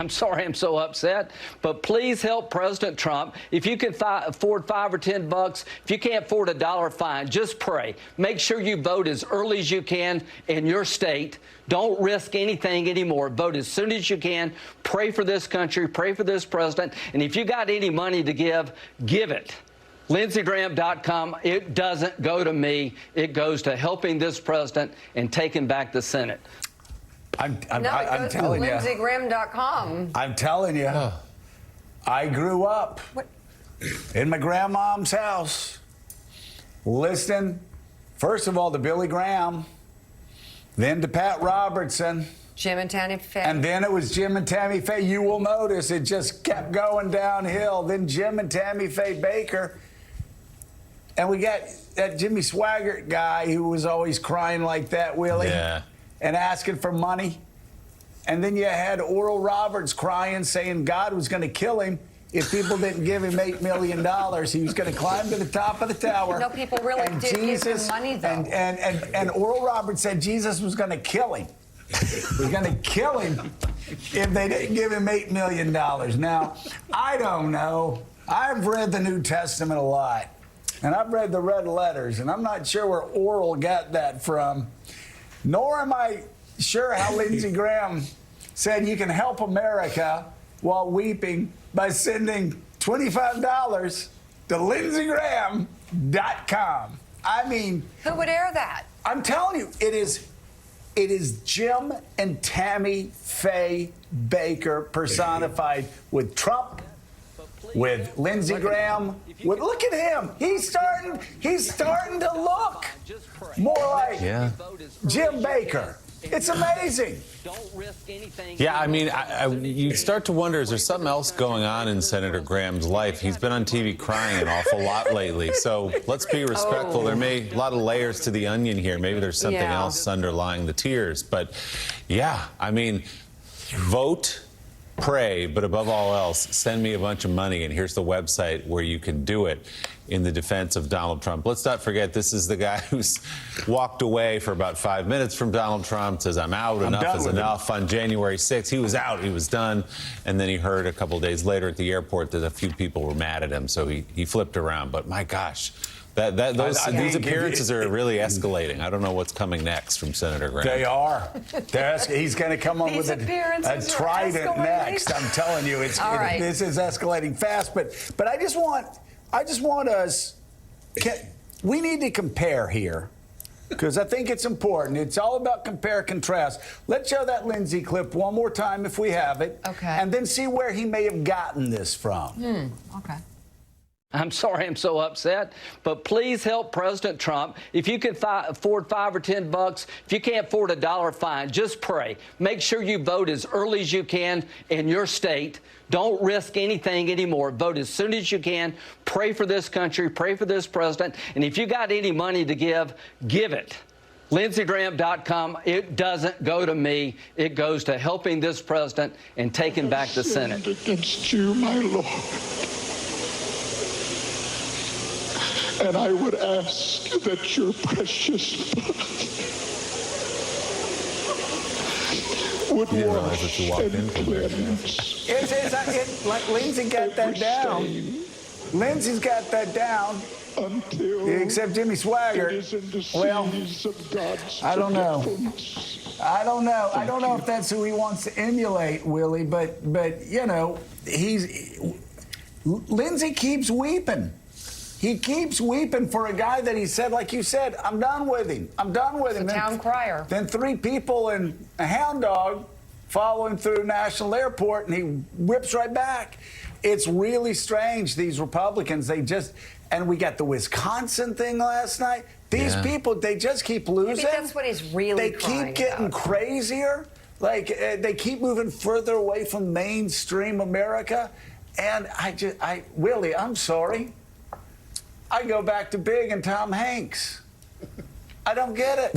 I'm sorry I'm so upset, but please help President Trump. If you can afford $5 or $10, if you can't afford $1, fine. Just pray. Make sure you vote as early as you can in your state. Don't risk anything anymore. Vote as soon as you can. Pray for this country. Pray for this president. And if you got any money to give, give it. LindseyGraham.com. It doesn't go to me. It goes to helping this president and taking back the Senate. I'm telling you. LindseyGraham.com. I'm telling you. I grew up in my grandmom's house, listening, first of all, to Billy Graham, then to Pat Robertson. Jim and Tammy Faye. And then it was Jim and Tammy Faye. You will notice it just kept going downhill. Then Jim and Tammy Faye Baker. And we got that Jimmy Swaggart guy who was always crying like that, Willie. Yeah. And asking for money. And then you had Oral Roberts crying, saying God was going to kill him if people didn't give him $8 million. He was going to climb to the top of the tower. No, people really did give him money, though. And Oral Roberts said Jesus was going to kill him. He was going to kill him if they didn't give him $8 million. Now, I don't know. I've read the New Testament a lot. And I've read the red letters. And I'm not sure where Oral got that from. Nor am I sure how Lindsey Graham said you can help America while weeping by sending $25 to LindseyGraham.com. I mean, who would air that? I'm telling you, it is Jim and Tammy Faye Baker personified with Trump, with Lindsey Graham. Look at him. He's starting to look more like Jim Baker. It's amazing. Don't risk anything. Yeah, I mean, you start to wonder, is there something else going on in Senator Graham's life? He's been on TV crying an awful lot lately. So let's be respectful. There may be a lot of layers to the onion here. Maybe there's something else underlying the tears. But yeah, I mean, vote, pray, but above all else, send me a bunch of money, and here's the website where you can do it in the defense of Donald Trump. Let's not forget, this is the guy who's walked away for about 5 minutes from Donald Trump, says, I'm out, enough is enough. On January 6th, he was out, he was done, and then he heard a couple days later at the airport that a few people were mad at him, so he flipped around. But my gosh, these appearances are really escalating. I don't know what's coming next from Senator Graham. They are. He's going to come up with a trident next. I'm telling you, this is escalating fast. But I just want us. We need to compare here, because I think it's important. It's all about compare, contrast. Let's show that Lindsey clip one more time if we have it. Okay. And then see where he may have gotten this from. Okay. I'm sorry I'm so upset, but please help President Trump. If you can afford $5 or $10, if you can't afford $1, fine. Just pray. Make sure you vote as early as you can in your state. Don't risk anything anymore. Vote as soon as you can. Pray for this country. Pray for this president. And if you got any money to give, give it. LindseyGraham.com. It doesn't go to me. It goes to helping this president and taking back the Senate. Against you, my Lord. And I would ask that your precious blood would wash and cleanse. Lindsey got that down. Lindsey's got that down. Except Jimmy Swaggart. Well, I don't know. I don't know if that's who he wants to emulate, Willie. But you know, Lindsey keeps weeping. He keeps weeping for a guy that he said, like you said, I'm done with him. I'm done with him. The town crier. Then 3 people and a hound dog follow him through National Airport, and he whips right back. It's really strange, these Republicans. And we got the Wisconsin thing last night. These people, they just keep losing. Maybe that's what he's really crying They keep getting crazier. Like, they keep moving further away from mainstream America. And Willie, I'm sorry. I go back to Big and Tom Hanks. I don't get it.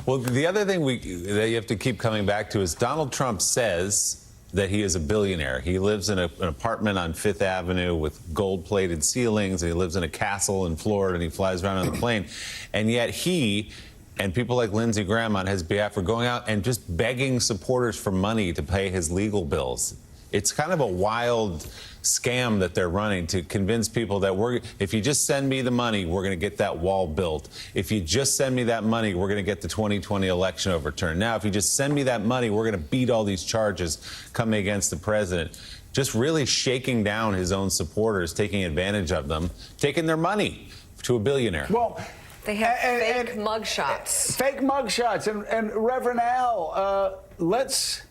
Well, the other thing that you have to keep coming back to is Donald Trump says that he is a billionaire. He lives in an apartment on Fifth Avenue with gold-plated ceilings, and he lives in a castle in Florida, and he flies around on a plane. And yet he And people like Lindsey Graham on his behalf are going out and just begging supporters for money to pay his legal bills. It's kind of a wild scam that they're running to convince people that if you just send me the money, we're going to get that wall built. If you just send me that money, we're going to get the 2020 election overturned. Now, if you just send me that money, we're going to beat all these charges coming against the president. Just really shaking down his own supporters, taking advantage of them, taking their money to a billionaire. Well, they have fake mugshots. Fake mugshots. And Reverend Al, let's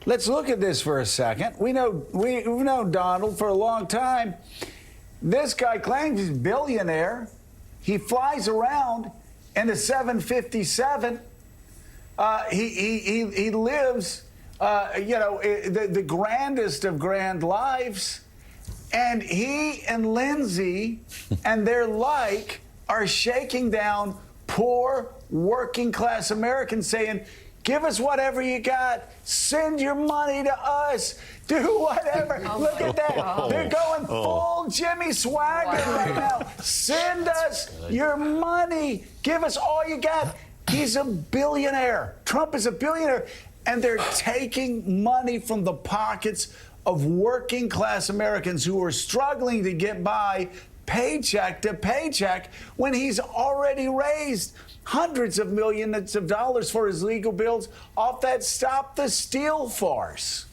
look at this for a second. We've known Donald for a long time. This guy claims he's a billionaire. He flies around in a 757. He lives, the grandest of grand lives. And he and Lindsey and their like are shaking down poor working class Americans, saying, give us whatever you got. Send your money to us. Do whatever. Look at that. They're going full Jimmy Swaggart right now. Send us your money. Give us all you got. He's a billionaire. Trump is a billionaire. And they're taking money from the pockets of working class Americans who are struggling to get by paycheck to paycheck when he's already raised hundreds of millions of dollars for his legal bills off that Stop the Steal farce.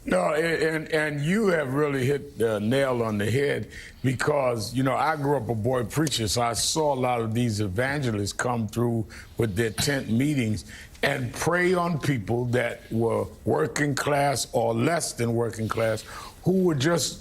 No, and you have really hit the nail on the head because, I grew up a boy preacher, so I saw a lot of these evangelists come through with their tent meetings and prey on people that were working class or less than working class who were just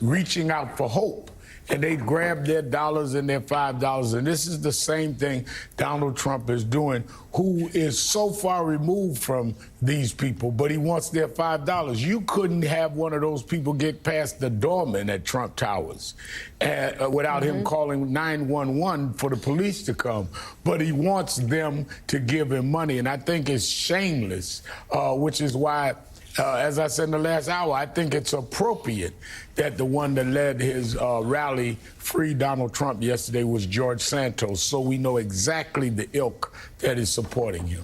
reaching out for hope. And they'd grab their dollars and their $5. And this is the same thing Donald Trump is doing, who is so far removed from these people, but he wants their $5. You couldn't have one of those people get past the doorman at Trump Towers without him calling 911 for the police to come. But he wants them to give him money. And I think it's shameless, which is why, as I said in the last hour, I think it's appropriate that the one that led his rally, Free Donald Trump, yesterday was George Santos, so we know exactly the ilk that is supporting him.